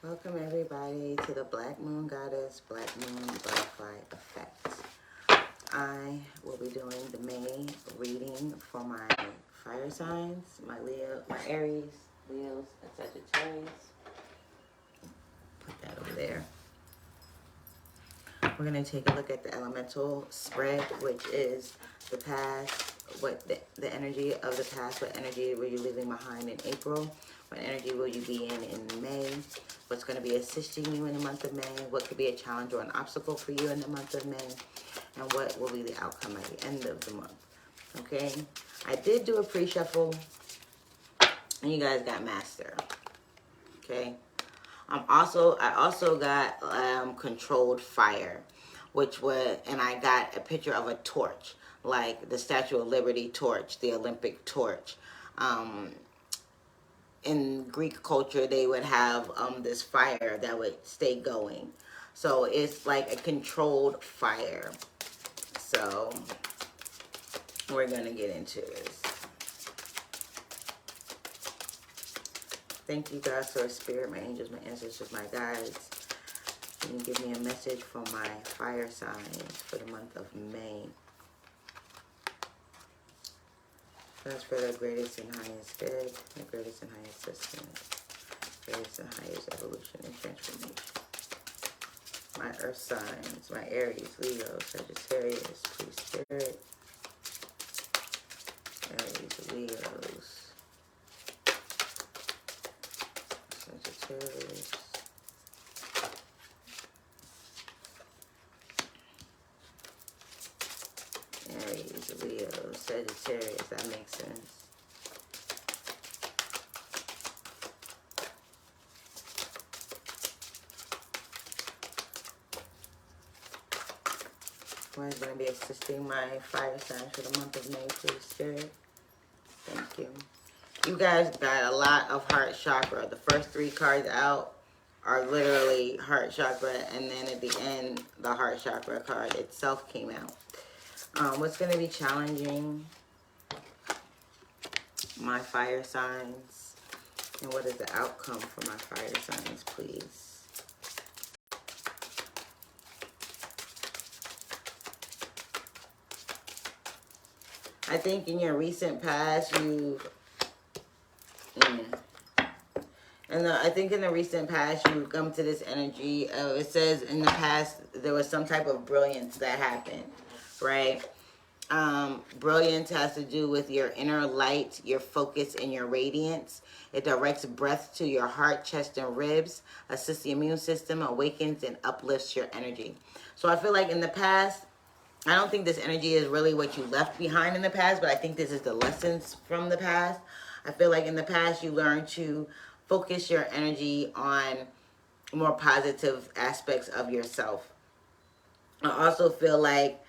Welcome everybody to the Black Moon Goddess, Black Moon Butterfly Effect. I will be doing the May reading for my fire signs, my Aries, Leos, and Sagittarius. Put that over there. We're going to take a look at the elemental spread, which is the past, what the energy of the past, what energy were you leaving behind in April, what energy will you be in May, what's going to be assisting you in the month of May, what could be a challenge or an obstacle for you in the month of May, and what will be the outcome at the end of the month. Okay, I did do a pre-shuffle, and you guys got master. Okay. I also got controlled fire, which was, and I got a picture of a torch, like the Statue of Liberty torch, the Olympic torch. In Greek culture, they would have this fire that would stay going. So it's like a controlled fire. So we're gonna get into this. Thank you guys for spirit, my angels, my ancestors, my guides. Can you give me a message for my fire signs for the month of May? That's for the greatest and highest good, the greatest and highest sustenance, greatest and highest evolution and transformation. My earth signs, my Aries, Leo, Sagittarius, please spirit. Aries, Leos. Sagittarius. Aries, Leo, Sagittarius, that makes sense. What is going to be assisting my fire signs for the month of May, please, Spirit? Thank you. You guys got a lot of heart chakra. The first 3 cards out are literally heart chakra, and then at the end, the heart chakra card itself came out. What's going to be challenging my fire signs, and what is the outcome for my fire signs, please? I think in your recent past, I think in the recent past, you've come to this energy. It says in the past, there was some type of brilliance that happened, right? Brilliance has to do with your inner light, your focus, and your radiance. It directs breath to your heart, chest, and ribs, assists the immune system, awakens, and uplifts your energy. So I feel like in the past, I don't think this energy is really what you left behind in the past, but I think this is the lessons from the past. I feel like in the past, you learned to focus your energy on more positive aspects of yourself. I also feel like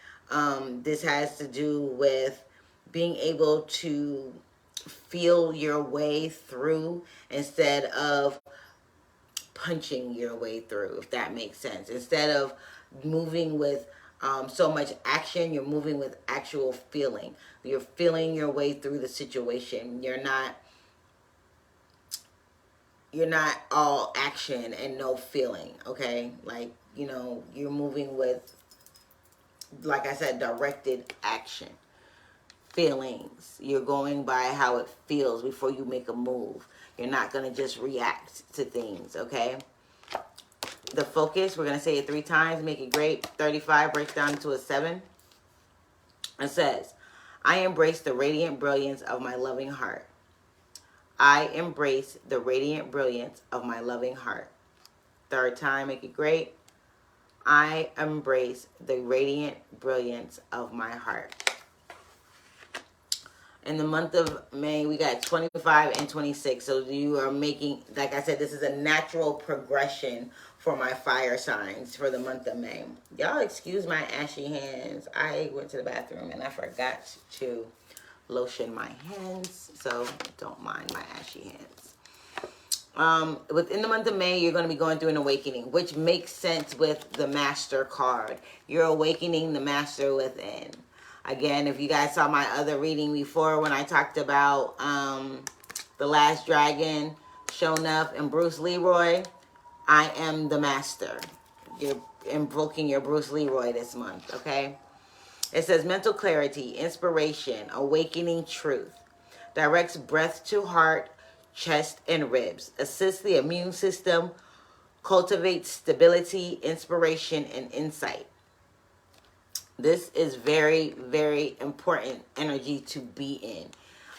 this has to do with being able to feel your way through instead of punching your way through, if that makes sense. Instead of moving with so much action, you're moving with actual feeling. You're feeling your way through the situation. You're not all action and no feeling, okay? Like, you know, you're moving with, like I said, directed action. Feelings. You're going by how it feels before you make a move. You're not going to just react to things, okay? The focus, we're going to say it 3 times, make it great. 35 breaks down to a 7. It says, I embrace the radiant brilliance of my loving heart. I embrace the radiant brilliance of my loving heart. 3rd time, make it great. I embrace the radiant brilliance of my heart. In the month of May, we got 25 and 26. So you are making, like I said, this is a natural progression for my fire signs for the month of May. Y'all excuse my ashy hands. I went to the bathroom and I forgot to lotion my hands. So don't mind my ashy hands. Within the month of May, you're going to be going through an awakening, which makes sense with the Master card. You're awakening the Master within. Again, if you guys saw my other reading before when I talked about The Last Dragon, Shonuff, and Bruce Leroy, I am the master. You're invoking your Bruce Leroy this month, okay? It says mental clarity, inspiration, awakening truth. Directs breath to heart, chest, and ribs. Assists the immune system. Cultivates stability, inspiration, and insight. This is very, very important energy to be in.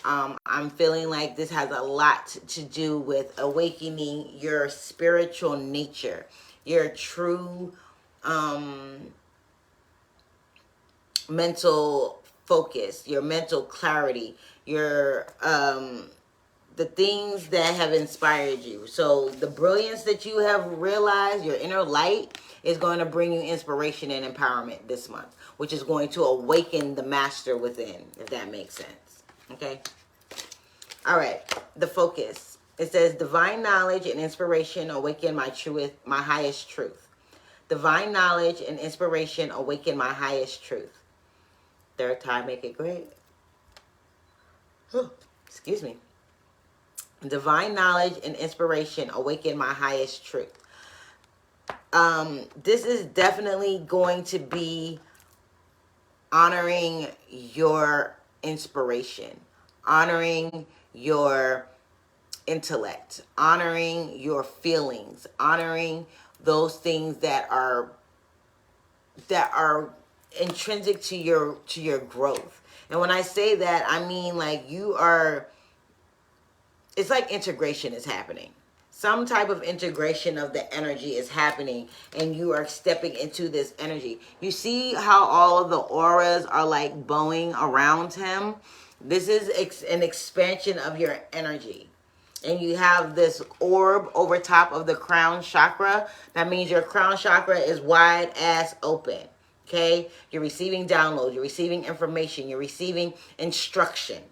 I'm feeling like this has a lot to do with awakening your spiritual nature, your true mental focus, your mental clarity, your the things that have inspired you. So the brilliance that you have realized, your inner light, is going to bring you inspiration and empowerment this month, which is going to awaken the master within, if that makes sense. Okay? All right. The focus. It says, divine knowledge and inspiration awaken my highest truth. Divine knowledge and inspiration awaken my highest truth. Third time, make it great. Excuse me. Divine knowledge and inspiration awaken my highest truth. This is definitely going to be honoring your inspiration, honoring your intellect, honoring your feelings, honoring those things that are intrinsic to your growth. And when I say that, I mean like it's like integration is happening. Some type of integration of the energy is happening, and you are stepping into this energy. You see how all of the auras are like bowing around him? This is an expansion of your energy. And you have this orb over top of the crown chakra. That means your crown chakra is wide ass open. Okay? You're receiving downloads. You're receiving information. You're receiving instruction.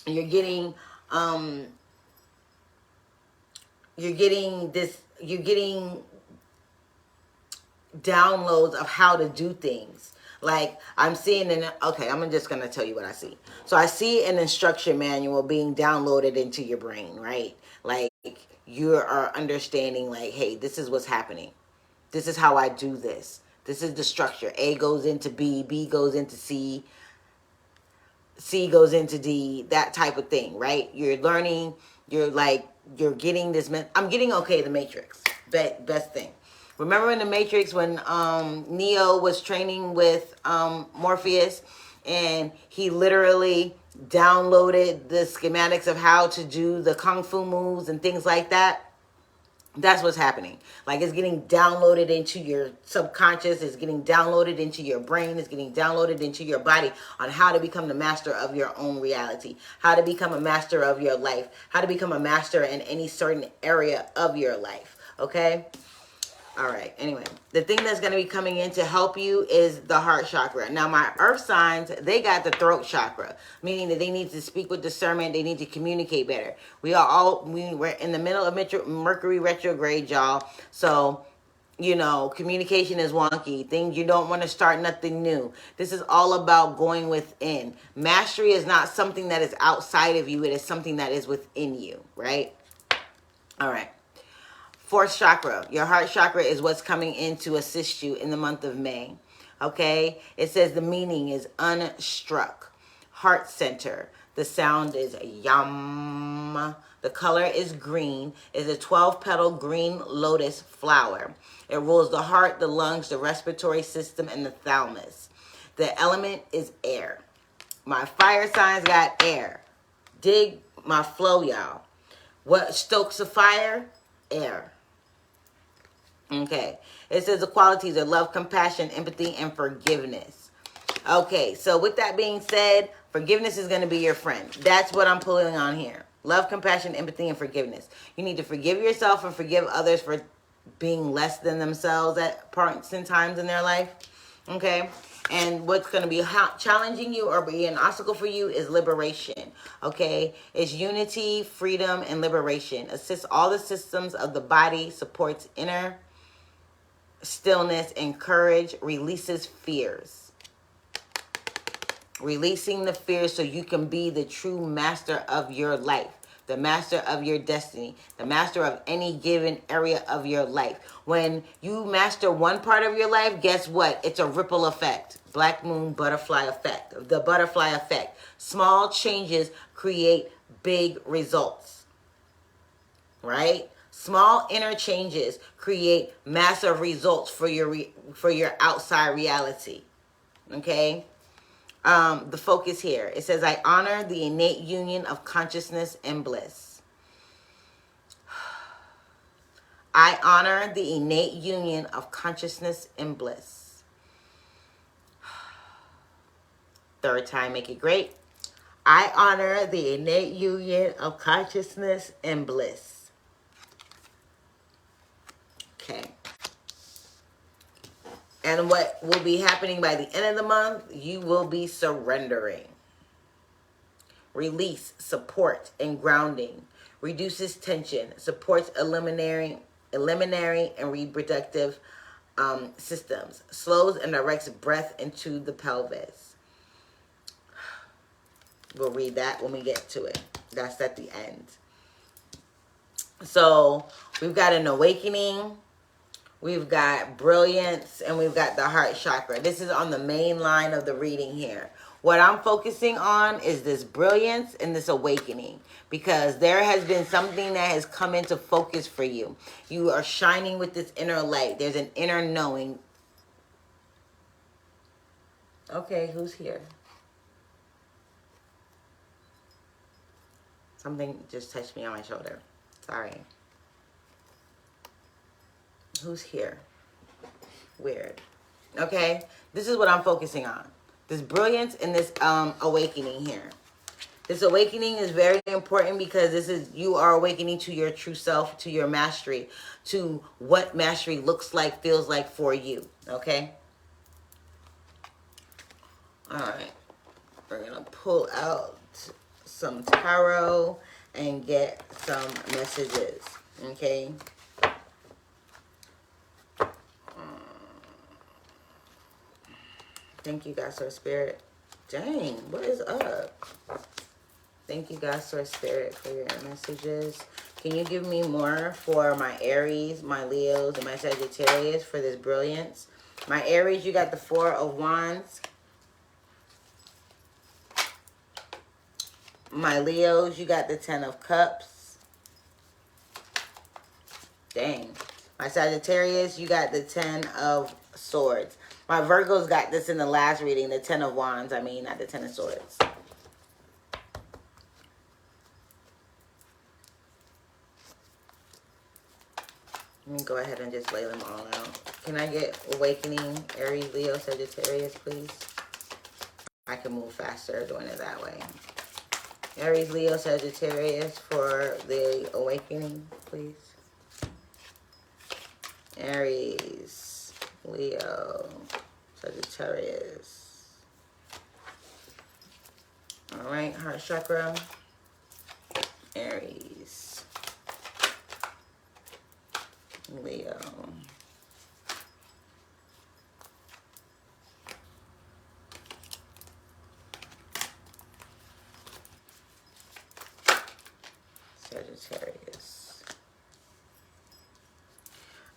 You're getting downloads of how to do things. Like I'm seeing okay, I'm just going to tell you what I see. So I see an instruction manual being downloaded into your brain, right? Like you are understanding like, hey, this is what's happening. This is how I do this. This is the structure. A goes into B, B goes into C, C goes into D, that type of thing, right? You're learning, you're getting this. I'm getting, okay, the Matrix. Best thing. Remember in the Matrix when Neo was training with Morpheus, and he literally downloaded the schematics of how to do the kung fu moves and things like that? That's what's happening. Like it's getting downloaded into your subconscious. It's getting downloaded into your brain. It's getting downloaded into your body on how to become the master of your own reality. How to become a master of your life. How to become a master in any certain area of your life. Okay? All right. Anyway, the thing that's going to be coming in to help you is the heart chakra. Now, my earth signs, they got the throat chakra, meaning that they need to speak with discernment. They need to communicate better. We're in the middle of Mercury retrograde, y'all. So, you know, communication is wonky. Things you don't want to start nothing new. This is all about going within. Mastery is not something that is outside of you. It is something that is within you, right? All right. Fourth chakra, your heart chakra is what's coming in to assist you in the month of May. Okay? It says the meaning is unstruck. Heart center. The sound is yum. The color is green. It's a 12-petal green lotus flower. It rules the heart, the lungs, the respiratory system, and the thalamus. The element is air. My fire signs got air. Dig my flow, y'all. What stokes a fire? Air. Okay. It says the qualities are love, compassion, empathy, and forgiveness. Okay. So with that being said, forgiveness is going to be your friend. That's what I'm pulling on here. Love, compassion, empathy, and forgiveness. You need to forgive yourself and forgive others for being less than themselves at points and times in their life. Okay. And what's going to be challenging you or be an obstacle for you is liberation. Okay. It's unity, freedom, and liberation. Assists all the systems of the body, supports inner stillness and courage, releases fears. Releasing the fears so you can be the true master of your life. the master of your destiny, the master of any given area of your life. When you master one part of your life, guess what? It's a ripple effect. Black Moon butterfly effect. The butterfly effect. Small changes create big results. Right? Small inner changes create massive results for your outside reality. Okay? The focus here. It says, I honor the innate union of consciousness and bliss. I honor the innate union of consciousness and bliss. Third time, make it great. I honor the innate union of consciousness and bliss. Okay. And what will be happening by the end of the month, you will be surrendering. Release, support, and grounding. Reduces tension. Supports eliminary and reproductive systems. Slows and directs breath into the pelvis. We'll read that when we get to it. That's at the end. So we've got an awakening. We've got brilliance, and we've got the heart chakra. This is on the main line of the reading here. What I'm focusing on is this brilliance and this awakening, because there has been something that has come into focus for you. You are shining with this inner light. There's an inner knowing. Okay, who's here? Something just touched me on my shoulder. Sorry. Who's here? Weird. Okay, this is what I'm focusing on. This brilliance and this awakening here. This awakening is very important because this is, you are awakening to your true self, to your mastery, to what mastery looks like, feels like for you. Okay? All right. We're going to pull out some tarot and get some messages. Okay? Thank you, God, Source Spirit. Dang, what is up? Thank you, God, Source Spirit, for your messages. Can you give me more for my Aries, my Leos, and my Sagittarius for this brilliance? My Aries, you got the 4 of Wands. My Leos, you got the 10 of Cups. Dang. My Sagittarius, you got the 10 of Swords. My Virgos got this in the last reading, the 10 of Wands. I mean, not the 10 of Swords. Let me go ahead and just lay them all out. Can I get Awakening, Aries, Leo, Sagittarius, please? I can move faster doing it that way. Aries, Leo, Sagittarius for the Awakening, please. Aries, Leo, Sagittarius. All right, heart chakra. Aries, Leo. Sagittarius.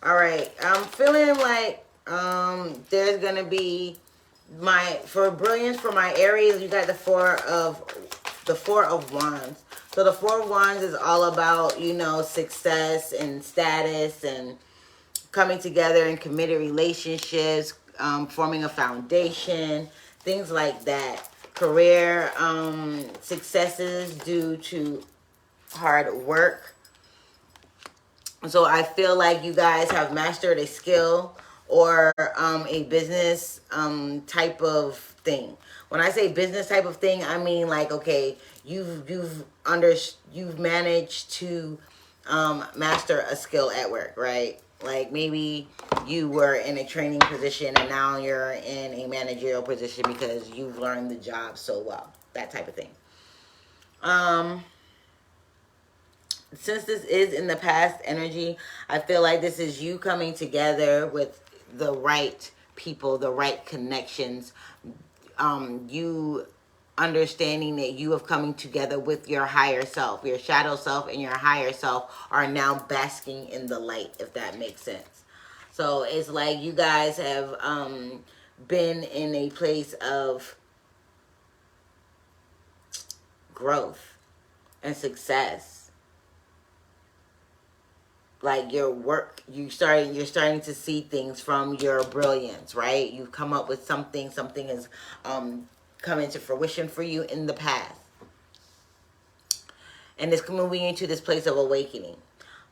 All right, I'm feeling like there's gonna be for brilliance for my Aries. You got the four of Wands. So the 4 of Wands is all about, you know, success and status and coming together in committed relationships, forming a foundation, things like that. Career successes due to hard work. So I feel like you guys have mastered a skill or a business type of thing. When I say business type of thing, I mean like, okay, you've managed to master a skill at work, right? Like maybe you were in a training position and now you're in a managerial position because you've learned the job so well. That type of thing. Since this is in the past energy, I feel like this is you coming together with the right people, the right connections. You understanding that you have coming together with your higher self. Your shadow self and your higher self are now basking in the light, if that makes sense. So it's like you guys have been in a place of growth and success. Like your work, you're starting to see things from your brilliance, right? You've come up with something has come into fruition for you in the past. And it's moving into this place of awakening.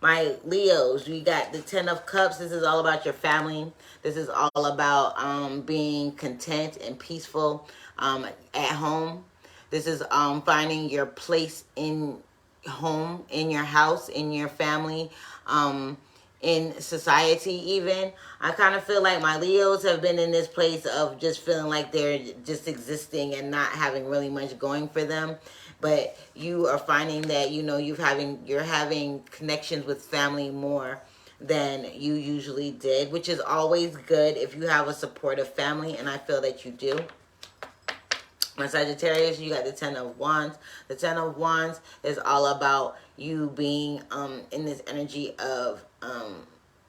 My Leos, we got the 10 of Cups. This is all about your family. This is all about being content and peaceful at home. This is finding your place in home, in your house, in your family, in society even. I kind of feel like my Leos have been in this place of just feeling like they're just existing and not having really much going for them. But you are finding that, you know, you're having connections with family more than you usually did, which is always good if you have a supportive family, and I feel that you do. My Sagittarius, you got the 10 of Wands. The 10 of Wands is all about you being in this energy of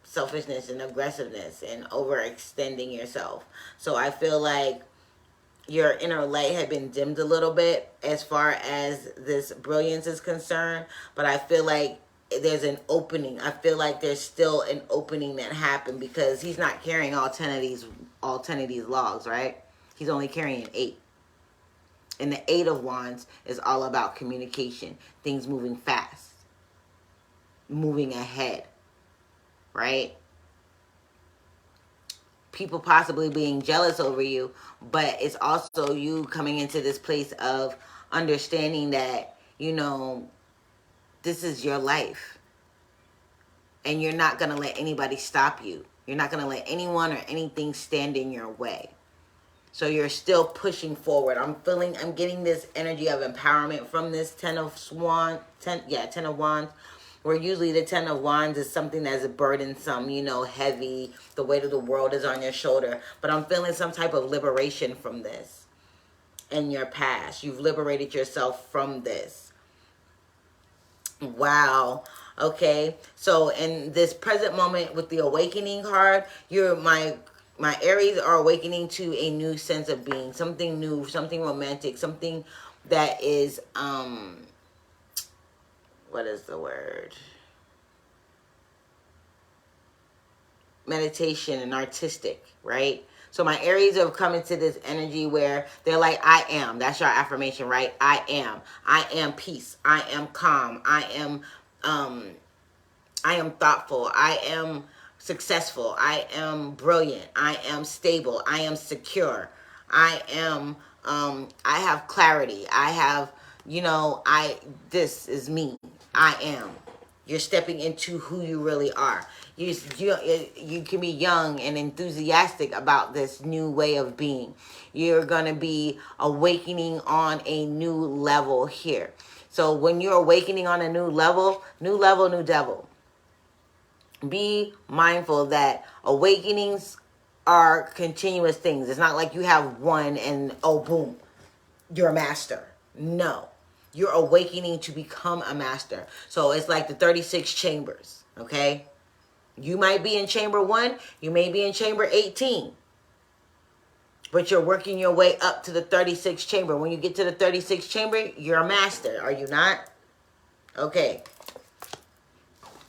selfishness and aggressiveness and overextending yourself. So I feel like your inner light had been dimmed a little bit as far as this brilliance is concerned, but I feel like there's an opening. I feel like there's still an opening that happened because he's not carrying all 10 of these logs, right? He's only carrying 8. And the 8 of Wands is all about communication, things moving fast, moving ahead, right? People possibly being jealous over you, but it's also you coming into this place of understanding that, you know, this is your life. And you're not going to let anybody stop you. You're not going to let anyone or anything stand in your way. So you're still pushing forward. I'm getting this energy of empowerment from this 10 of Wands. Where usually the 10 of Wands is something that's burdensome, you know, heavy. The weight of the world is on your shoulder. But I'm feeling some type of liberation from this in your past. You've liberated yourself from this. Wow. Okay. So in this present moment with the awakening card, my Aries are awakening to a new sense of being. Something new, something romantic, something that is, what is the word? Meditation and artistic, right? So my Aries have come into this energy where they're like, I am. That's your affirmation, right? I am. I am peace. I am calm. I am thoughtful. I am successful. I am brilliant. I am stable. I am secure. I am, I have clarity. I have, you know, this is me. I am. You're stepping into who you really are. You can be young and enthusiastic about this new way of being. You're going to be awakening on a new level here. So when you're awakening on a new level, new devil. Be mindful that awakenings are continuous things. It's not like you have one and, oh, boom, you're a master. No. You're awakening to become a master. So it's like the 36 chambers, okay? You might be in chamber 1. You may be in chamber 18. But you're working your way up to the 36th chamber. When you get to the 36th chamber, you're a master. Are you not? Okay.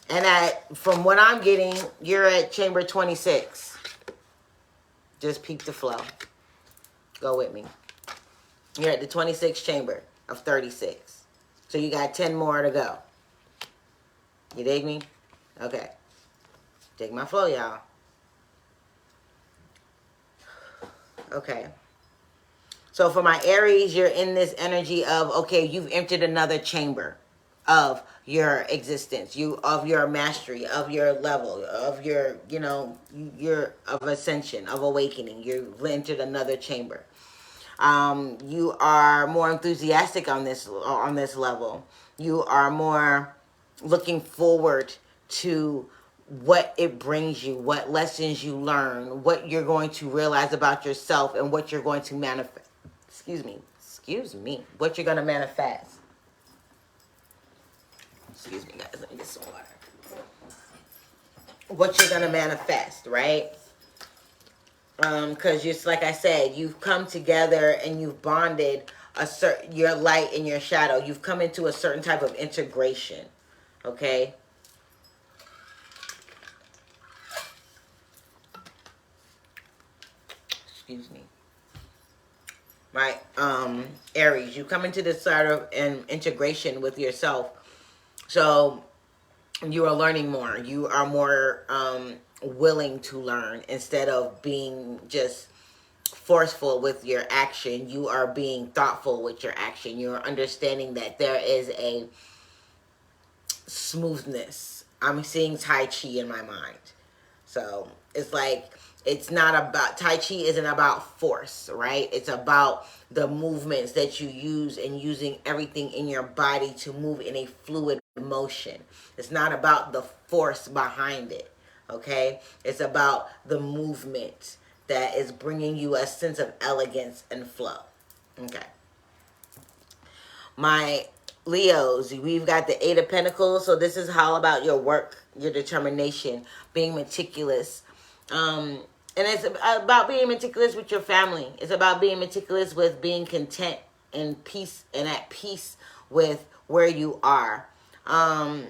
And from what I'm getting, you're at chamber 26. Just peep the flow. Go with me. You're at the 26th chamber of 36. So you got 10 more to go. You dig me? Okay. Dig my flow, y'all. Okay. So for my Aries, you're in this energy of, okay, you've entered another chamber of your existence, of your mastery, of your level, of your, you know, your of ascension, of awakening. You've entered another chamber. You are more enthusiastic on this level. You are more looking forward to what it brings you, what lessons you learn, what you're going to realize about yourself, and what you're going to manifest. Excuse Excuse me. What you're going to manifest. Excuse me, guys. Let me get some water. What you're going to manifest, right? Because just like I said, you've come together and you've bonded your light and your shadow. You've come into a certain type of integration. Okay? Excuse me. Right? Aries, you come into this sort of an integration with yourself. So you are learning more. You are more willing to learn instead of being just forceful with your action. You are being thoughtful with your action. You're understanding that there is a smoothness. I'm seeing Tai Chi in my mind. So it's like, it's not about, Tai Chi isn't about force, right? It's about the movements that you use and using everything in your body to move in a fluid motion. It's not about the force behind it, okay? It's about the movement that is bringing you a sense of elegance and flow, okay? My Leos, we've got the Eight of Pentacles, so this is how about your work, your determination, being meticulous. And it's about being meticulous with your family. It's about being meticulous with being content and peace and at peace with where you are. I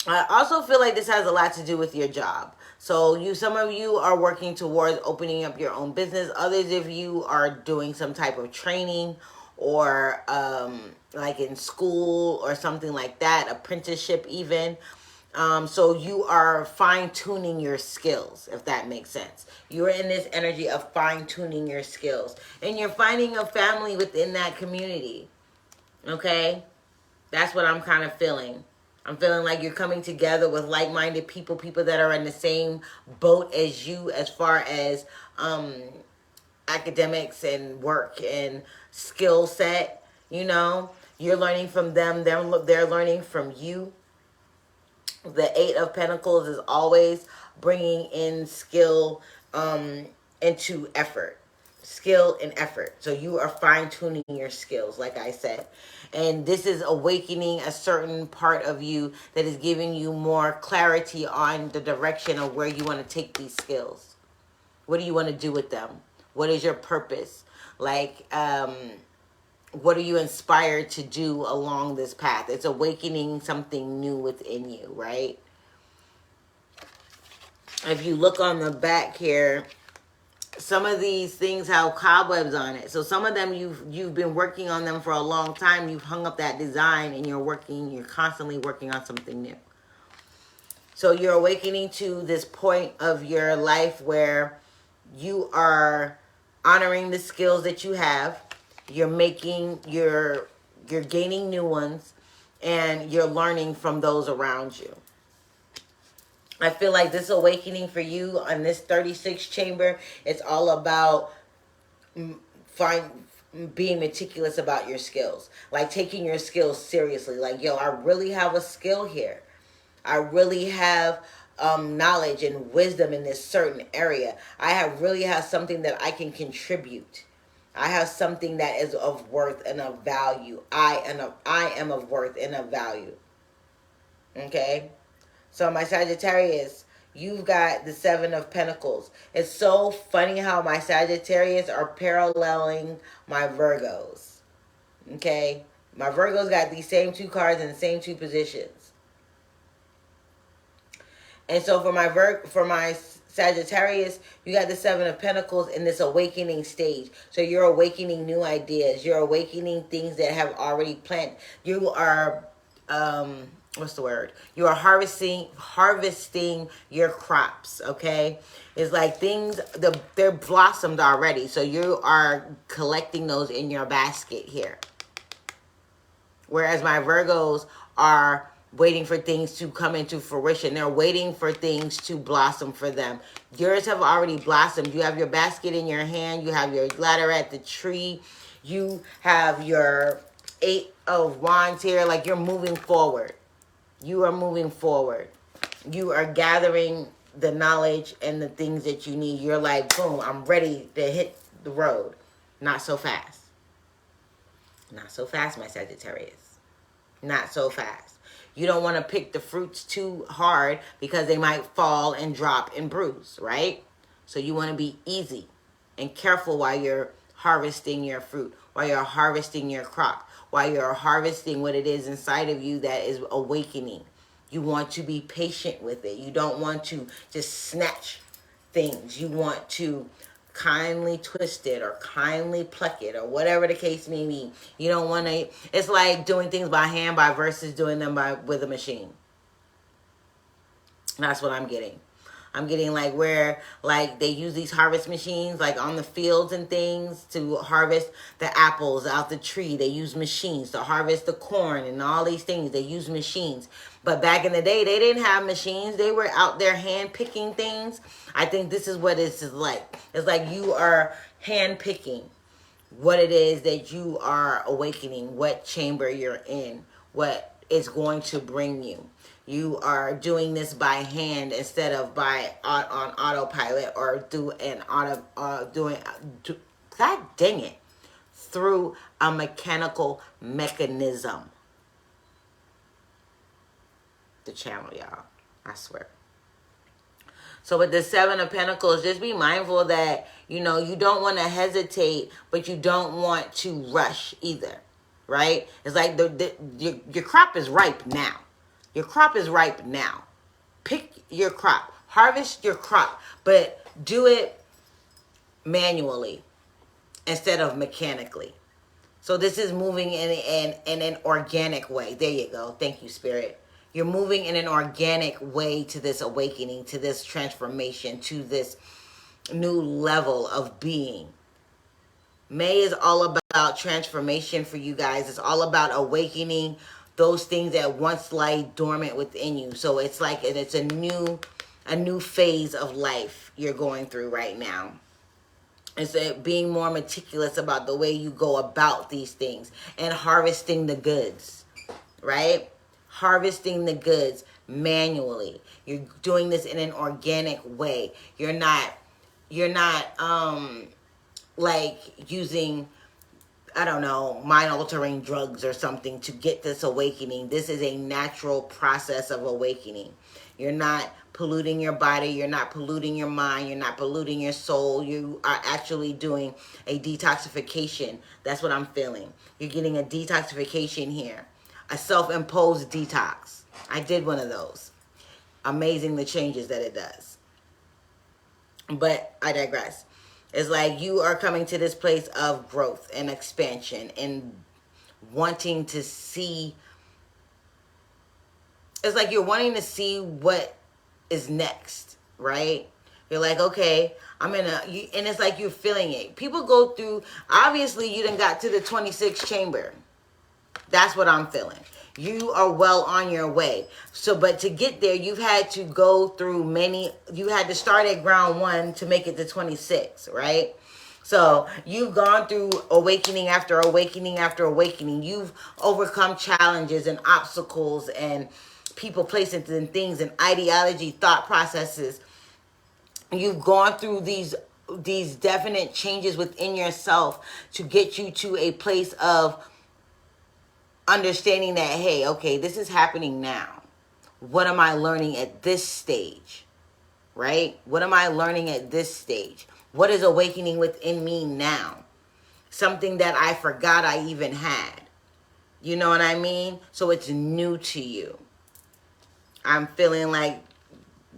also feel like this has a lot to do with your job. So some of you are working towards opening up your own business. Others of you are doing some type of training or like in school or something like that, apprenticeship even. So you are fine-tuning your skills, if that makes sense. You're in this energy of fine-tuning your skills. And you're finding a family within that community. Okay? That's what I'm kind of feeling. I'm feeling like you're coming together with like-minded people, people that are in the same boat as you as far as academics and work and skill set. You know, you're learning from them. They're learning from you. The Eight of Pentacles is always bringing in skill into effort. Skill and effort. So you are fine-tuning your skills, like I said. And this is awakening a certain part of you that is giving you more clarity on the direction of where you want to take these skills. What do you want to do with them? What is your purpose? Like, what are you inspired to do along this path? It's awakening something new within you, right? If you look on the back here, some of these things have cobwebs on it. So some of them you've been working on them for a long time. You've hung up that design and you're constantly working on something new. So you're awakening to this point of your life where you are honoring the skills that you have. You're gaining new ones, and you're learning from those around you. I feel like this awakening for you on this 36 chamber, it's all about being meticulous about your skills. Like taking your skills seriously. Like, yo, I really have a skill here. I really have knowledge and wisdom in this certain area. I really have something that I can contribute. I have something that is of worth and of value. I am of worth and of value. Okay? So my Sagittarius, you've got the Seven of Pentacles. It's so funny how my Sagittarius are paralleling my Virgos. Okay? My Virgos got these same two cards in the same two positions. And so for my Sagittarius, you got the Seven of Pentacles in this awakening stage. So you're awakening new ideas. You're awakening things that have already planted. You are, what's the word? You are harvesting your crops, okay? It's like things, they're blossomed already. So you are collecting those in your basket here. Whereas my Virgos are waiting for things to come into fruition. They're waiting for things to blossom for them. Yours have already blossomed. You have your basket in your hand. You have your ladder at the tree. You have your Eight of Wands here. Like, you're moving forward. You are moving forward. You are gathering the knowledge and the things that you need. You're like, boom, I'm ready to hit the road. Not so fast. Not so fast, my Sagittarius. Not so fast. You don't want to pick the fruits too hard because they might fall and drop and bruise, right? So you want to be easy and careful while you're harvesting your fruit, while you're harvesting your crop, while you're harvesting what it is inside of you that is awakening. You want to be patient with it. You don't want to just snatch things. You want to kindly twist it or kindly pluck it or whatever the case may be. You don't want to, it's like doing things by hand by versus doing them with a machine. That's what I'm getting. I'm getting like where like they use these harvest machines like on the fields and things to harvest the apples out the tree. They use machines to harvest the corn and all these things. They use machines. But back in the day, they didn't have machines. They were out there hand picking things. I think this is what this is like. It's like you are hand picking what it is that you are awakening, what chamber you're in, what is going to bring you. You are doing this by hand instead of on autopilot or God dang it, through a mechanical mechanism. The channel, y'all. I swear. So with the Seven of Pentacles, just be mindful that, you know, you don't want to hesitate, but you don't want to rush either, right? It's like your crop is ripe now. Your crop is ripe now. Pick your crop. Harvest your crop, but do it manually instead of mechanically. So this is moving in an organic way. There you go. Thank you, Spirit. You're moving in an organic way to this awakening, to this transformation, to this new level of being. May is all about transformation for you guys. It's all about awakening those things that once lie dormant within you. So it's like it's a new phase of life you're going through right now. It's being more meticulous about the way you go about these things and harvesting the goods, right? Harvesting the goods manually. You're doing this in an organic way. You're not like using, I don't know, mind-altering drugs or something to get this awakening. This is a natural process of awakening. You're not polluting your body. You're not polluting your mind. You're not polluting your soul. You are actually doing a detoxification. That's what I'm feeling. You're getting a detoxification here. A self-imposed detox. I did one of those. Amazing the changes that it does. But I digress. It's like you are coming to this place of growth and expansion and wanting to see. It's like you're wanting to see what is next, right? You're like, okay, and it's like you're feeling it. People go through, obviously you done got to the 26th chamber. That's what I'm feeling. You are well on your way. So, but to get there, you've had to go through you had to start at ground 1 to make it to 26, right? So you've gone through awakening after awakening after awakening. You've overcome challenges and obstacles and people, places, and things and ideology, thought processes. You've gone through these definite changes within yourself to get you to a place of understanding that, hey, okay, this is happening now. What am I learning at this stage? Right? What am I learning at this stage? What is awakening within me now? Something that I forgot I even had. You know what I mean? So it's new to you. I'm feeling like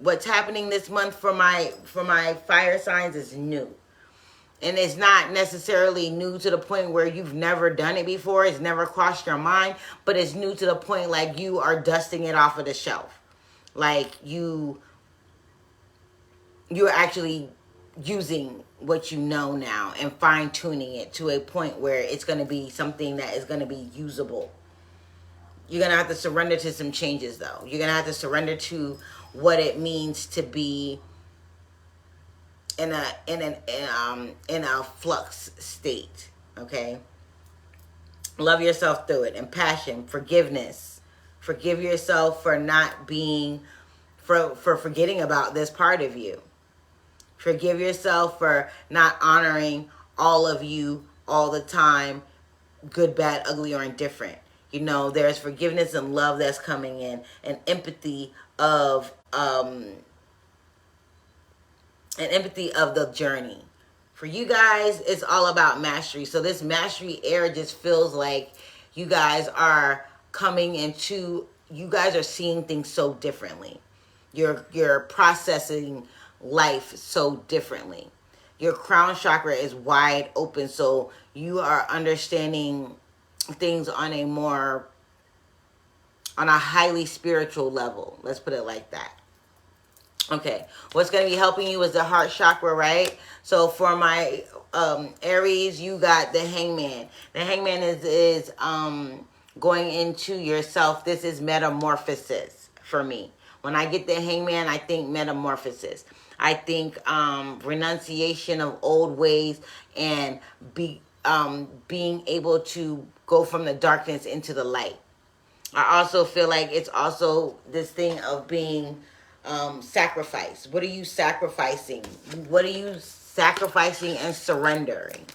what's happening this month for my fire signs is new. And it's not necessarily new to the point where you've never done it before. It's never crossed your mind. But it's new to the point like you are dusting it off of the shelf. Like you're actually using what you know now and fine-tuning it to a point where it's going to be something that is going to be usable. You're going to have to surrender to some changes, though. You're going to have to surrender to what it means to be in a flux state, okay? Love yourself through it. And passion, forgiveness. Forgive yourself for not being, for forgetting about this part of you. Forgive yourself for not honoring all of you all the time good, bad, ugly, or indifferent. You know, there's forgiveness and love that's coming in, and empathy of the journey. For you guys, it's all about mastery. So this mastery air just feels like you guys are coming into, you guys are seeing things so differently. You're processing life so differently. Your crown chakra is wide open, so you are understanding things on a highly spiritual level. Let's put it like that. Okay, what's going to be helping you is the heart chakra, right? So for my Aries, you got the Hangman. The Hangman is going into yourself. This is metamorphosis for me. When I get the Hangman, I think metamorphosis. I think renunciation of old ways and being able to go from the darkness into the light. I also feel like it's also this thing of being sacrifice. What are you sacrificing? What are you sacrificing and surrendering,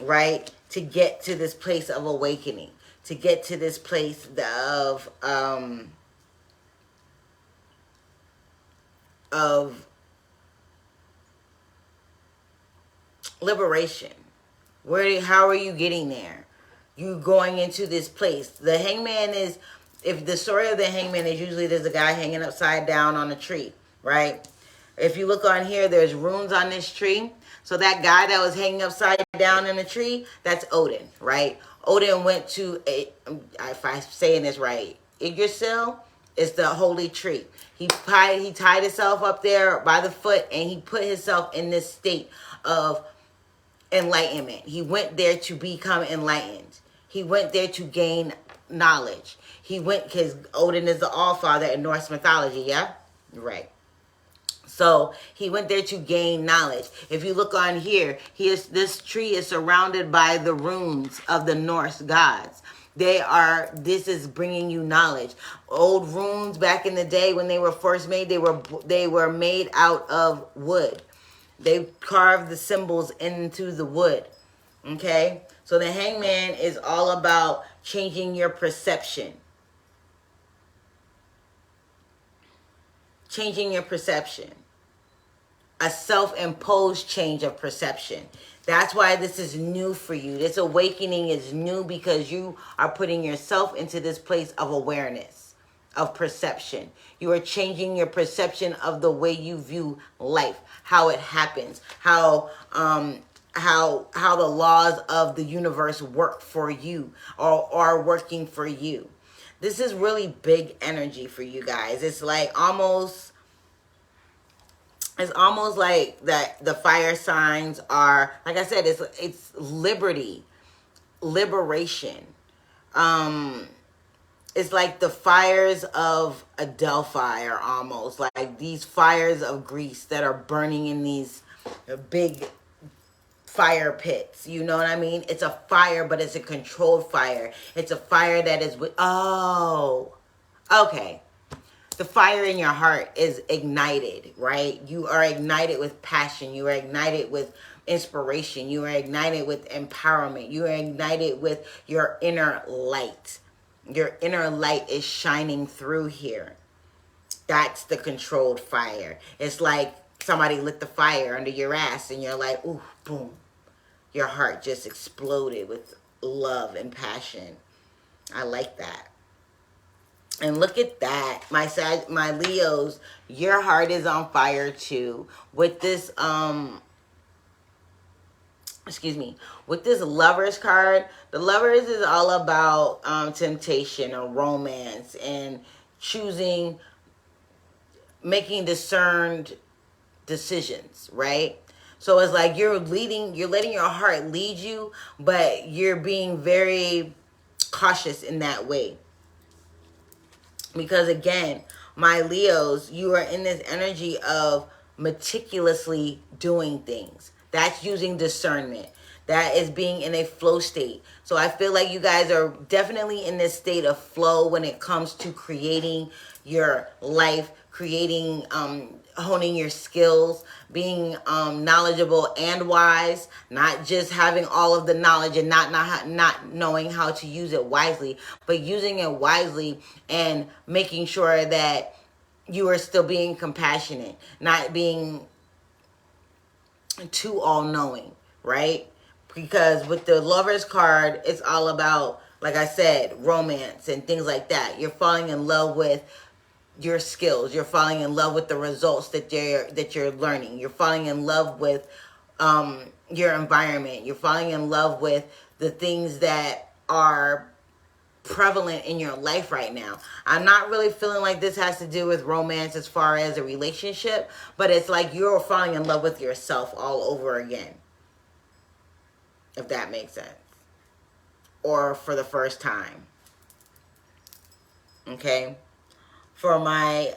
right? To get to this place of awakening, to get to this place of liberation. How are you getting there? You going into this place. The Hangman is, if the story of the Hangman is usually there's a guy hanging upside down on a tree, right? If you look on here, there's runes on this tree. So that guy that was hanging upside down in the tree, that's Odin, right? Odin went to if I'm saying this right, Yggdrasil is the holy tree. He tied himself up there by the foot, and he put himself in this state of enlightenment. He went there to become enlightened. He went there to gain knowledge. He went because Odin is the All-Father in Norse mythology, yeah? Right. So he went there to gain knowledge. If you look on here, this tree is surrounded by the runes of the Norse gods. This is bringing you knowledge. Old runes back in the day when they were first made, they were made out of wood. They carved the symbols into the wood. Okay? So the Hangman is all about changing your perception. Changing your perception. A self-imposed change of perception. That's why this is new for you. This awakening is new because you are putting yourself into this place of awareness, of perception. You are changing your perception of the way you view life, how it happens, how the laws of the universe work for you or are working for you. This is really big energy for you guys. It's almost like that the fire signs are, like I said, it's liberation. It's like the fires of Adelphi are almost like these fires of Greece that are burning in these big fire pits. You know what I mean? It's a fire, but it's a controlled fire. It's a fire that is okay. The fire in your heart is ignited, right? You are ignited with passion. You are ignited with inspiration. You are ignited with empowerment. You are ignited with your inner light. Your inner light is shining through here. That's the controlled fire. It's like somebody lit the fire under your ass and you're like, ooh, boom. Your heart just exploded with love and passion. I like that. And look at that. My Leos, your heart is on fire too. With this, with this Lovers card, the Lovers is all about temptation or romance and making discerned decisions, right? So it's like you're letting your heart lead you, but you're being very cautious in that way. Because again, my Leos, you are in this energy of meticulously doing things. That's using discernment. That is being in a flow state. So I feel like you guys are definitely in this state of flow when it comes to creating your life, creating, honing your skills, being knowledgeable and wise, not just having all of the knowledge and not knowing how to use it wisely, but using it wisely and making sure that you are still being compassionate, not being too all-knowing, right? Because with the Lovers card, it's all about, like I said, romance and things like that. You're falling in love with your skills. You're falling in love with the results that you're learning. You're falling in love with your environment. You're falling in love with the things that are prevalent in your life right now. I'm not really feeling like this has to do with romance as far as a relationship, but it's like you're falling in love with yourself all over again, if that makes sense, or for the first time. Okay, for my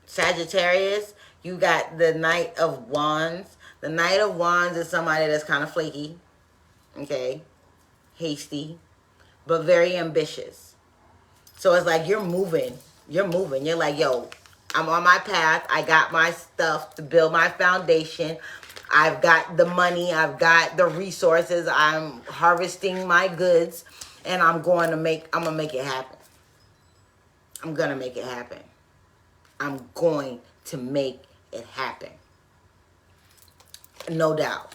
Sagittarius, you got the Knight of Wands. The Knight of Wands is somebody that's kind of flaky, okay, hasty, but very ambitious. So it's like you're moving. You're like, yo, I'm on my path. I got my stuff to build my foundation. I've got the money. I've got the resources. I'm harvesting my goods, and I'm going to make it happen. I'm going to make it happen. I'm going to make it happen. No doubt.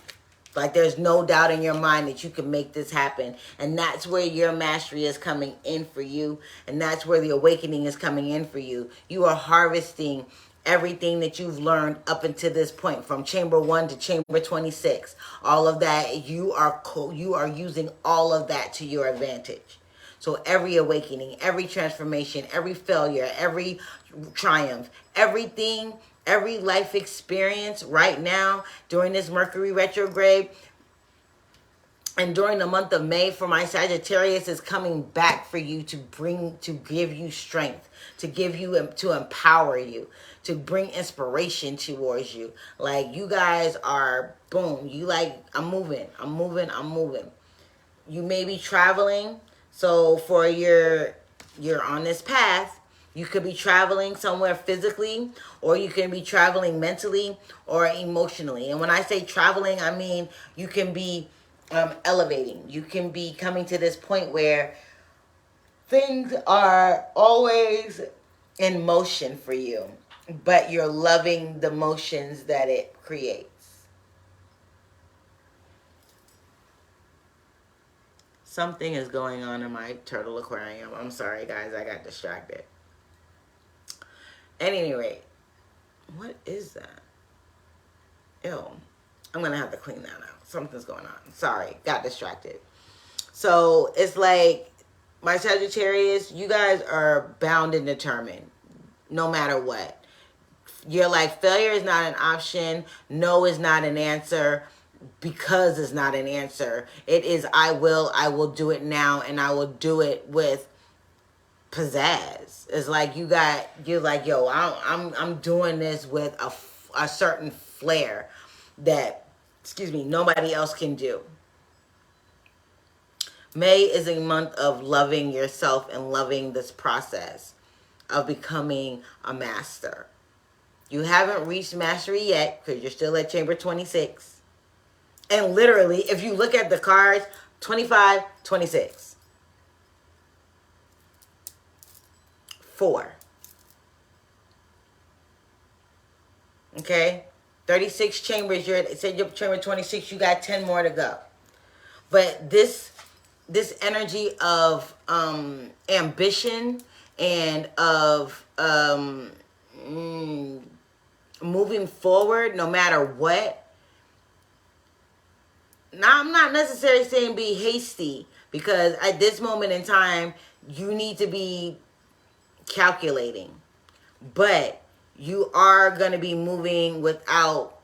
Like, there's no doubt in your mind that you can make this happen. And that's where your mastery is coming in for you. And that's where the awakening is coming in for you. You are harvesting everything that you've learned up until this point, from chamber 1 to chamber 26. All of that, you are using all of that to your advantage. So every awakening, every transformation, every failure, every triumph, everything, every life experience right now during this Mercury retrograde and during the month of May for my Sagittarius is coming back for you to give you strength, to empower you, to bring inspiration towards you. Like, you guys are, boom, you like, I'm moving. You may be traveling. So for you're on this path, you could be traveling somewhere physically, or you can be traveling mentally or emotionally. And when I say traveling, I mean you can be elevating. You can be coming to this point where things are always in motion for you, but you're loving the motions that it creates. Something is going on in my turtle aquarium. I'm sorry, guys. I got distracted. At any rate, what is that? Ew. I'm going to have to clean that out. Something's going on. Sorry. Got distracted. So, it's like, my Sagittarius, you guys are bound and determined. No matter what. You're like, failure is not an option. No is not an answer. Because it's not an answer. It is, I will do it now, and I will do it with pizzazz. It's like you're like, yo, I'm doing this with a certain flair that, nobody else can do. May is a month of loving yourself and loving this process of becoming a master. You haven't reached mastery yet because you're still at chamber 26. And literally, if you look at the cards, 25, 26. 4. Okay? 36 chambers, you're at chamber 26, you got 10 more to go. But this energy of ambition and of moving forward no matter what. Now, I'm not necessarily saying be hasty, because at this moment in time, you need to be calculating. But you are going to be moving without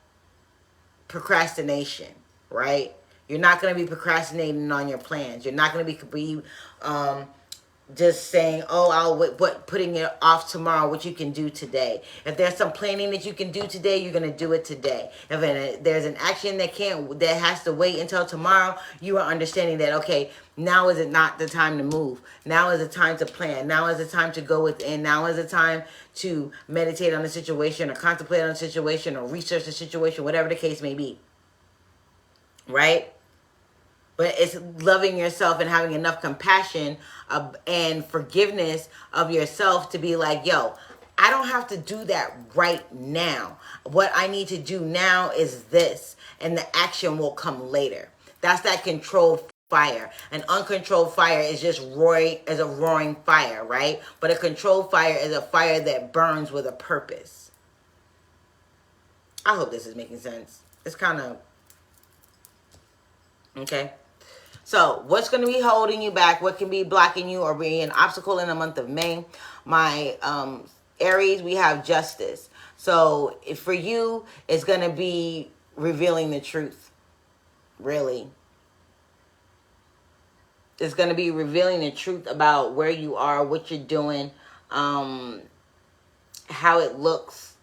procrastination, right? You're not going to be procrastinating on your plans. You're not going to be just saying, oh, I'll wait, but putting it off tomorrow, what you can do today. If there's some planning that you can do today, you're going to do it today. If there's an action that has to wait until tomorrow, you are understanding that, okay, now is it not the time to move. Now is the time to plan. Now is the time to go within. Now is the time to meditate on the situation or contemplate on the situation or research the situation, whatever the case may be. Right? But it's loving yourself and having enough compassion and forgiveness of yourself to be like, yo, I don't have to do that right now. What I need to do now is this, and the action will come later. That's that controlled fire. An uncontrolled fire is just a roaring fire, right? But a controlled fire is a fire that burns with a purpose. I hope this is making sense. It's kind of, okay. So, what's going to be holding you back? What can be blocking you or being an obstacle in the month of May? My Aries, we have justice. So, for you, it's going to be revealing the truth. Really. It's going to be revealing the truth about where you are, what you're doing, how it looks,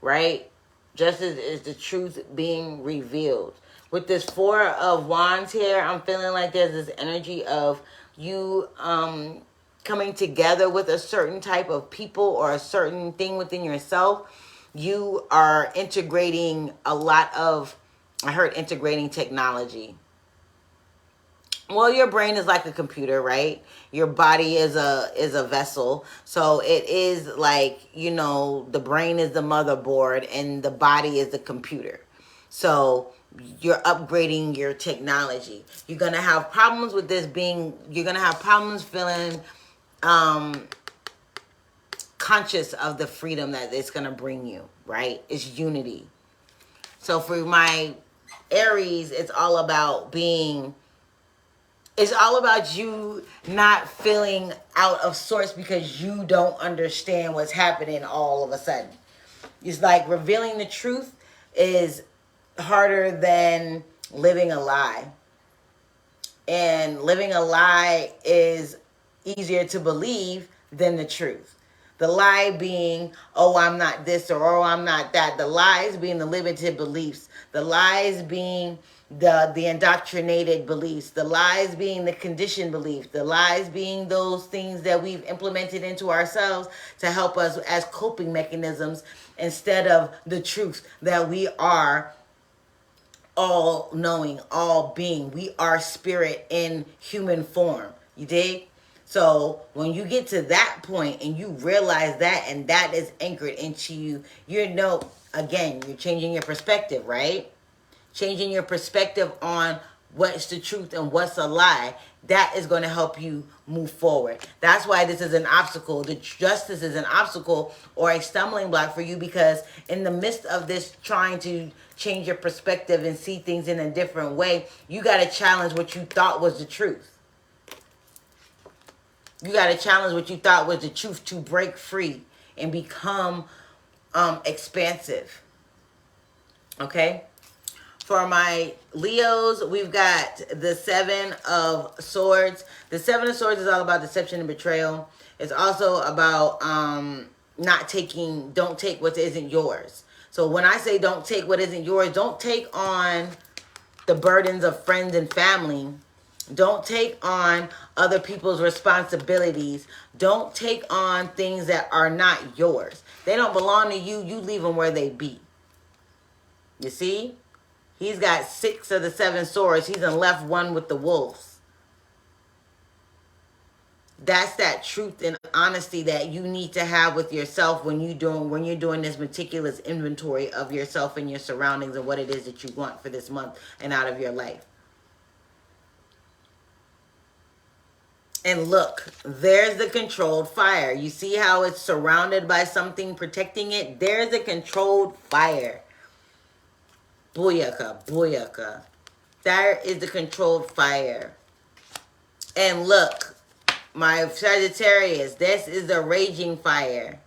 right? Justice is the truth being revealed. With this Four of Wands here, I'm feeling like there's this energy of you coming together with a certain type of people or a certain thing within yourself. You are integrating a lot of, I heard integrating technology. Well, your brain is like a computer, right? Your body is a vessel. So it is like, you know, the brain is the motherboard and the body is the computer. So you're upgrading your technology. You're going to have problems with this being, you're going to have problems feeling conscious of the freedom that it's going to bring you, right? It's unity. So for my Aries, it's all about being, it's all about you not feeling out of sorts because you don't understand what's happening all of a sudden. It's like revealing the truth is harder than living a lie. And living a lie is easier to believe than the truth. The lie being, oh, I'm not this or oh, I'm not that. The lies being the limited beliefs. The lies being the indoctrinated beliefs. The lies being the conditioned beliefs. The lies being those things that we've implemented into ourselves to help us as coping mechanisms instead of the truth that we are all knowing, all being. We are spirit in human form. You dig? So when you get to that point and you realize that and that is anchored into you, you know, again, you're changing your perspective, right? Changing your perspective on what's the truth and what's a lie. That is going to help you move forward. That's why this is an obstacle. The justice is an obstacle or a stumbling block for you, because in the midst of this trying to change your perspective and see things in a different way, you got to challenge what you thought was the truth. You got to challenge what you thought was the truth to break free and become expansive. Okay? For my Leos, we've got the Seven of Swords. The Seven of Swords is all about deception and betrayal. It's also about don't take what isn't yours. So when I say don't take what isn't yours, don't take on the burdens of friends and family. Don't take on other people's responsibilities. Don't take on things that are not yours. They don't belong to you. You leave them where they be. You see? He's got 6 of the 7 swords. He's left one with the wolves. That's that truth and honesty that you need to have with yourself when you're doing this meticulous inventory of yourself and your surroundings and what it is that you want for this month and out of your life. And look, there's the controlled fire. You see how it's surrounded by something protecting it? There's a controlled fire. Booyaka, booyaka. There is the controlled fire. And look, my Sagittarius, this is the raging fire.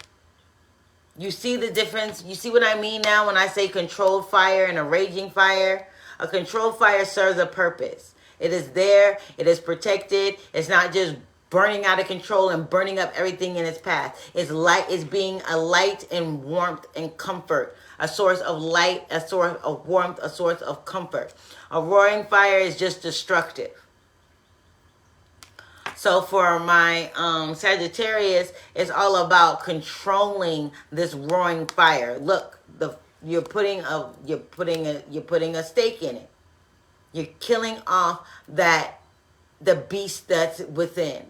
You see the difference? You see what I mean now when I say controlled fire and a raging fire? A controlled fire serves a purpose. It is there. It is protected. It's not just burning out of control and burning up everything in its path. It's light, it's being a light and warmth and comfort, a source of light, a source of warmth, a source of comfort. A roaring fire is just destructive. So for my Sagittarius, it's all about controlling this roaring fire. Look, you're putting a stake in it. You're killing off the beast that's within.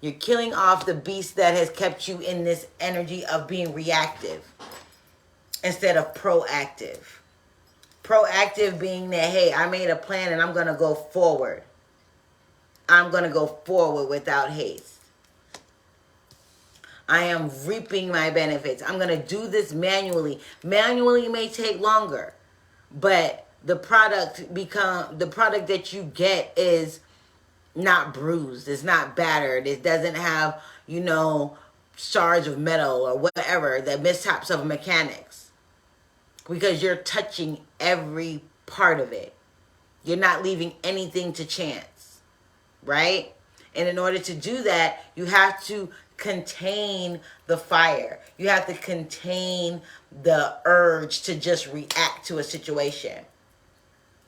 You're killing off the beast that has kept you in this energy of being reactive instead of proactive. Proactive being that, hey, I made a plan and I'm going to go forward. I'm going to go forward without haste. I am reaping my benefits. I'm going to do this manually. Manually may take longer, but the product that you get is not bruised. It's not battered. It doesn't have, shards of metal or whatever, the mishaps of mechanics. Because you're touching every part of it. You're not leaving anything to chance. Right? And in order to do that, you have to contain the fire. You have to contain the urge to just react to a situation.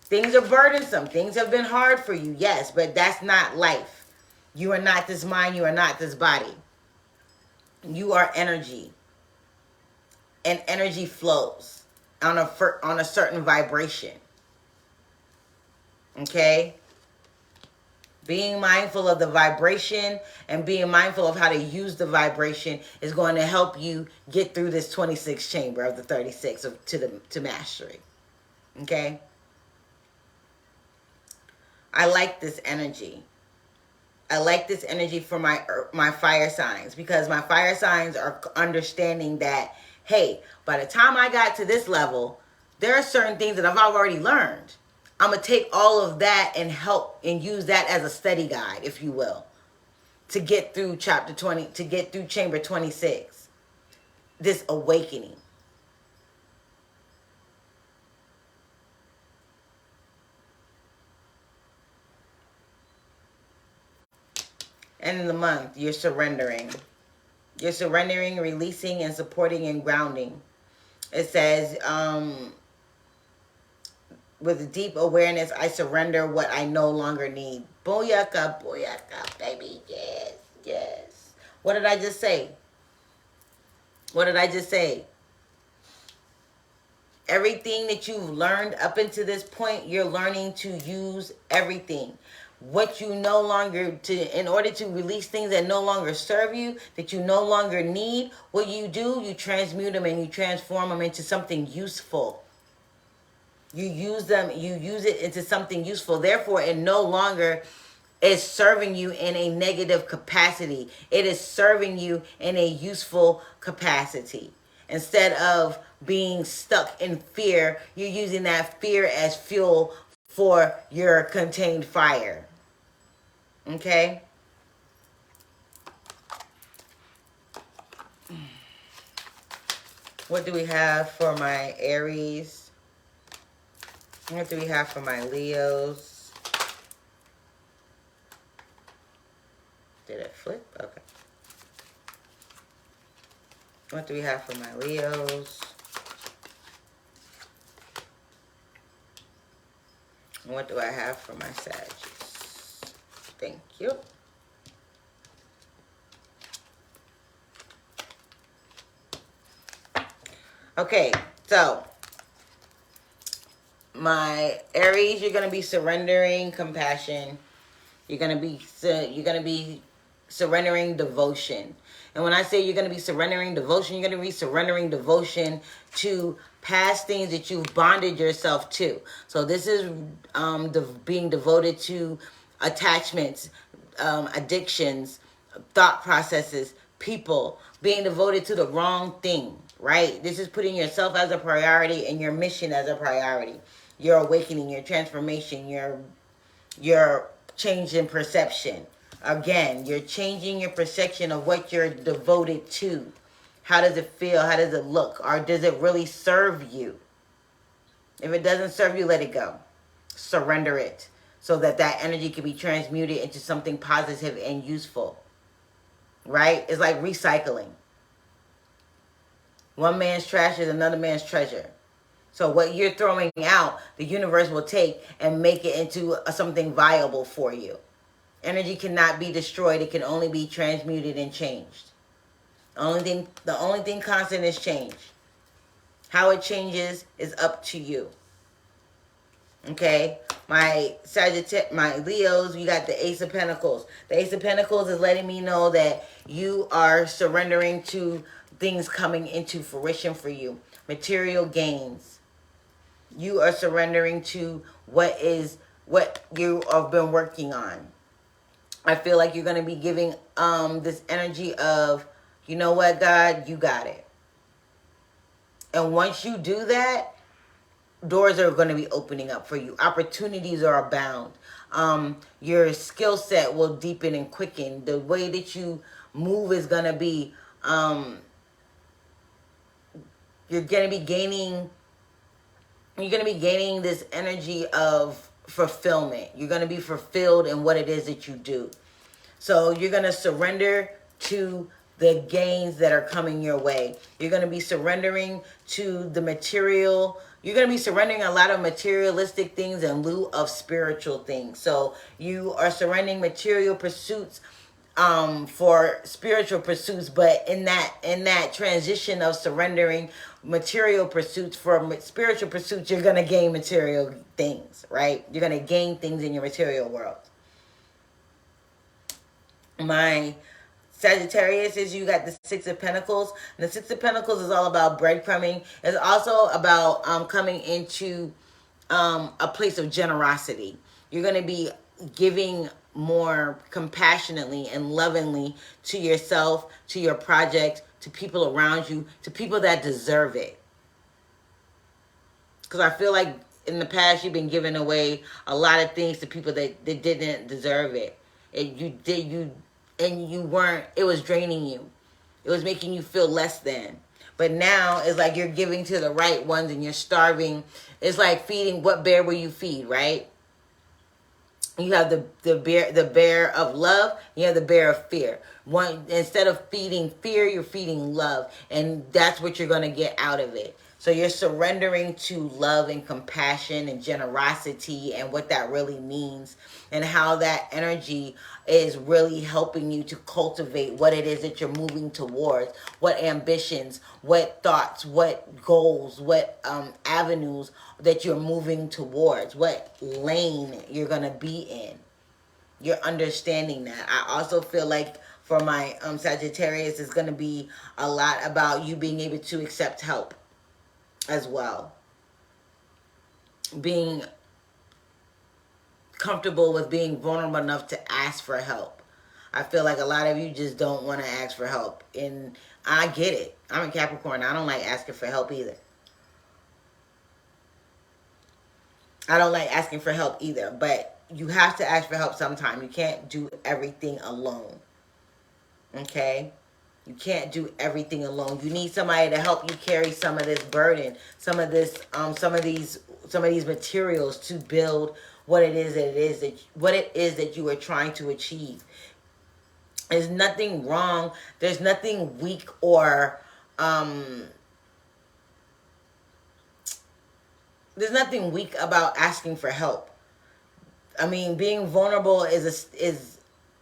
Things are burdensome. Things have been hard for you, yes, but that's not life. You are not this mind. You are not this body. You are energy. And energy flows on a certain vibration. Okay? Being mindful of the vibration and being mindful of how to use the vibration is going to help you get through this 26th chamber of the 36 to mastery. Okay? I like this energy. I like this energy for my fire signs, because my fire signs are understanding that, hey, by the time I got to this level, there are certain things that I've already learned. I'm going to take all of that and help and use that as a study guide, if you will, to get through chapter 20, to get through chamber 26, this awakening. End of the month, you're surrendering. You're surrendering, releasing, and supporting and grounding. It says, with deep awareness, I surrender what I no longer need. Booyaka, booyaka, baby. Yes, yes. What did I just say? What did I just say? Everything that you've learned up until this point, you're learning to use everything. What you no longer, in order to release things that no longer serve you, that you no longer need, what you do, you transmute them and you transform them into something useful. You use it into something useful. Therefore, it no longer is serving you in a negative capacity. It is serving you in a useful capacity. Instead of being stuck in fear, you're using that fear as fuel for your contained fire. Okay? What do we have for my Aries? What do we have for my Leos? Did it flip? Okay. What do we have for my Leos? And what do I have for my Sagittarius? Thank you. Okay, so my Aries, you're going to be surrendering compassion. You're going to be surrendering devotion. And when I say you're going to be surrendering devotion, you're going to be surrendering devotion to past things that you've bonded yourself to. So this is being devoted to attachments, addictions, thought processes, people, being devoted to the wrong thing, right? This is putting yourself as a priority and your mission as a priority. Your awakening, your transformation, your change in perception. Again, you're changing your perception of what you're devoted to. How does it feel? How does it look? Or does it really serve you? If it doesn't serve you, let it go. Surrender it so that that energy can be transmuted into something positive and useful. right? It's like recycling. One man's trash is another man's treasure. So what you're throwing out, the universe will take and make it into something viable for you. Energy cannot be destroyed. It can only be transmuted and changed. The only thing constant is change. How it changes is up to you. Okay, my my Leos, you got the Ace of Pentacles. The Ace of Pentacles is letting me know that you are surrendering to things coming into fruition for you. Material gains. You are surrendering to what you have been working on. I feel like you're going to be giving this energy of, you know what, God, you got it. And once you do that, doors are going to be opening up for you. Opportunities are abound. Your skill set will deepen and quicken. The way that you move is going to be, you're going to be gaining this energy of fulfillment. You're going to be fulfilled in what it is that you do. So you're going to surrender to the gains that are coming your way. You're going to be surrendering to the material. You're going to be surrendering a lot of materialistic things in lieu of spiritual things. So you are surrendering material pursuits for spiritual pursuits, but in that transition of surrendering material pursuits for spiritual pursuits, you're going to gain material things, right? You're going to gain things in your material world. My Sagittarius is, you got the Six of Pentacles. And the Six of Pentacles is all about breadcrumbing. It's also about coming into a place of generosity. You're going to be giving more compassionately and lovingly to yourself, to your project, to people around you, to people that deserve it. Because I feel like in the past you've been giving away a lot of things to people that didn't deserve it. And you weren't, it was draining you. It was making you feel less than. But now it's like you're giving to the right ones and you're starving. It's like feeding, what bear will you feed, right? You have the bear of love, you have the bear of fear. One, instead of feeding fear, you're feeding love. And that's what you're going to get out of it. So you're surrendering to love and compassion and generosity and what that really means and how that energy is really helping you to cultivate what it is that you're moving towards, what ambitions, what thoughts, what goals, what avenues that you're moving towards, what lane you're going to be in. You're understanding that. I also feel like for my Sagittarius, it's going to be a lot about you being able to accept help as well. Being comfortable with being vulnerable enough to ask for help. I feel like a lot of you just don't want to ask for help. And I get it. I'm a Capricorn. I don't like asking for help either. I don't like asking for help either. But you have to ask for help sometime. You can't do everything alone. Okay? You can't do everything alone. You need somebody to help you carry some of this burden, some of these materials to build what it is that you are trying to achieve. There's nothing wrong. There's nothing weak or there's nothing weak about asking for help. I mean, being vulnerable is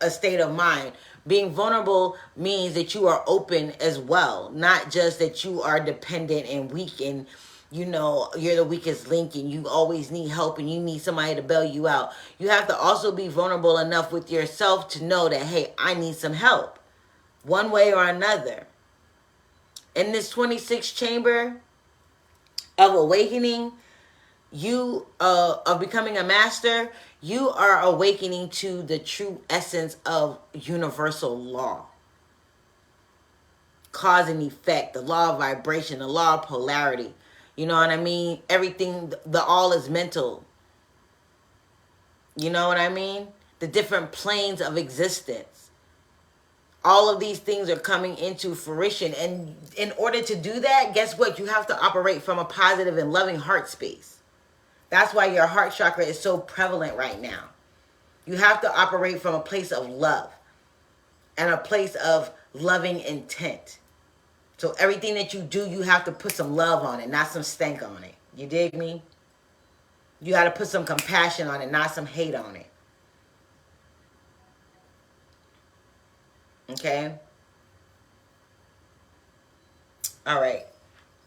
a state of mind. Being vulnerable means that you are open as well, not just that you are dependent and weak and, you know, you're the weakest link and you always need help and you need somebody to bail you out. You have to also be vulnerable enough with yourself to know that, hey, I need some help one way or another. In this 26th chamber of awakening, you of becoming a master, you are awakening to the true essence of universal law. Cause and effect, the law of vibration, the law of polarity. You know what I mean? Everything, the all is mental. You know what I mean? The different planes of existence. All of these things are coming into fruition. And in order to do that, guess what? You have to operate from a positive and loving heart space. That's why your heart chakra is so prevalent right now. You have to operate from a place of love. and a place of loving intent. So everything that you do, you have to put some love on it, not some stank on it. You dig me? You got to put some compassion on it, not some hate on it. Okay? All right.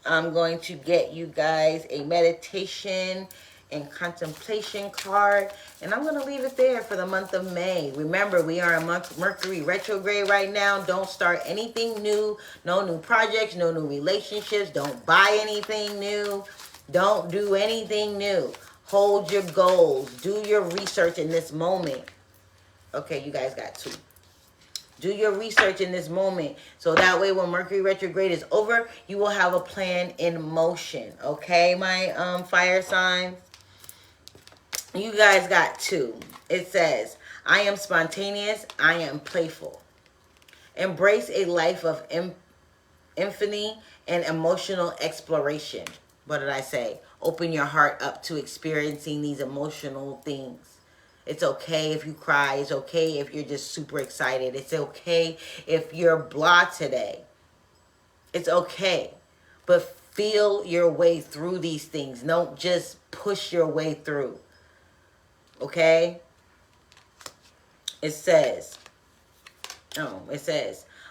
I'm going to get you guys a meditation and contemplation card, and I'm going to leave it there for the month of May. Remember, we are in Mercury retrograde right now. Don't start anything new. No new projects, no new relationships. Don't buy anything new. Don't do anything new. Hold your goals. Do your research in this moment. Okay, you guys got two. Do your research in this moment, so that way when Mercury retrograde is over, you will have a plan in motion. Okay, my fire signs? You guys got two. It says, I am spontaneous. I am playful. Embrace a life of infinity and emotional exploration. What did I say? Open your heart up to experiencing these emotional things. It's okay if you cry. It's okay if you're just super excited. It's okay if you're blah today. It's okay. But feel your way through these things. Don't just push your way through. Okay? It says,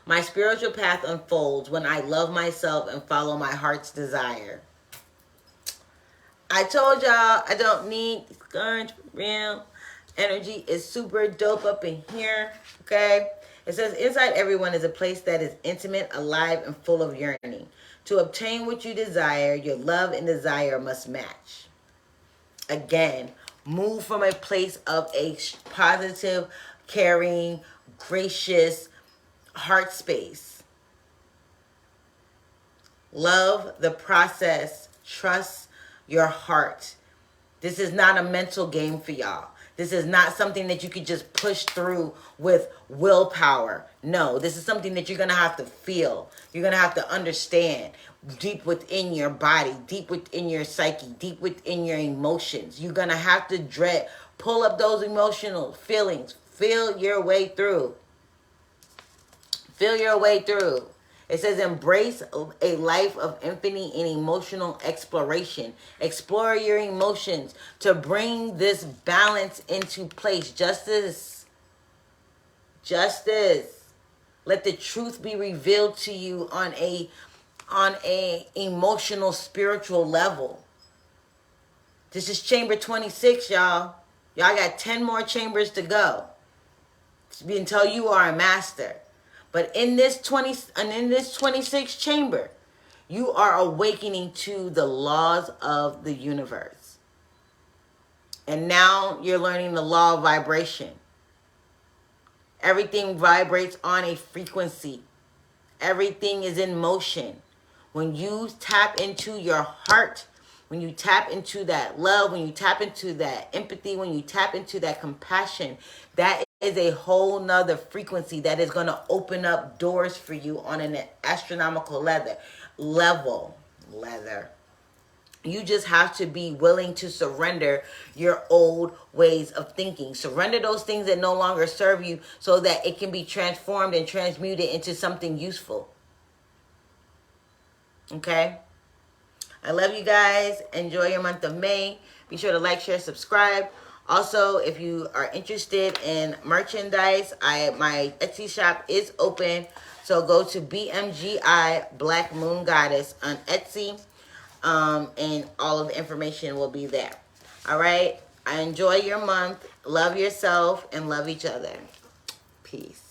my spiritual path unfolds when I love myself and follow my heart's desire. I told y'all I don't need scourge for real. Energy is super dope up in here, okay? It says, inside everyone is a place that is intimate, alive, and full of yearning. To obtain what you desire, your love and desire must match. Again, move from a place of a positive, caring, gracious heart space. Love the process. Trust your heart. This is not a mental game for y'all. This is not something that you could just push through with willpower. No, this is something that you're going to have to feel. You're going to have to understand deep within your body, deep within your psyche, deep within your emotions. You're going to have to pull up those emotional feelings. Feel your way through. Feel your way through. It says, embrace a life of infinity and emotional exploration. Explore your emotions to bring this balance into place. Justice. Let the truth be revealed to you on a emotional, spiritual level. This is chamber 26, y'all. Y'all got 10 more chambers to go until you are a master. But in this 26th chamber, you are awakening to the laws of the universe. And now you're learning the law of vibration. Everything vibrates on a frequency. Everything is in motion. When you tap into your heart, when you tap into that love, when you tap into that empathy, when you tap into that compassion, that is a whole nother frequency that is going to open up doors for you on an astronomical level. You just have to be willing to surrender your old ways of thinking. Surrender those things that no longer serve you so that it can be transformed and transmuted into something useful. Okay? I love you guys. Enjoy your month of May. Be sure to like, share, subscribe. Also, if you are interested in merchandise, my Etsy shop is open. So go to BMGI Black Moon Goddess on Etsy. And all of the information will be there. All right? I enjoy your month. Love yourself and love each other. Peace.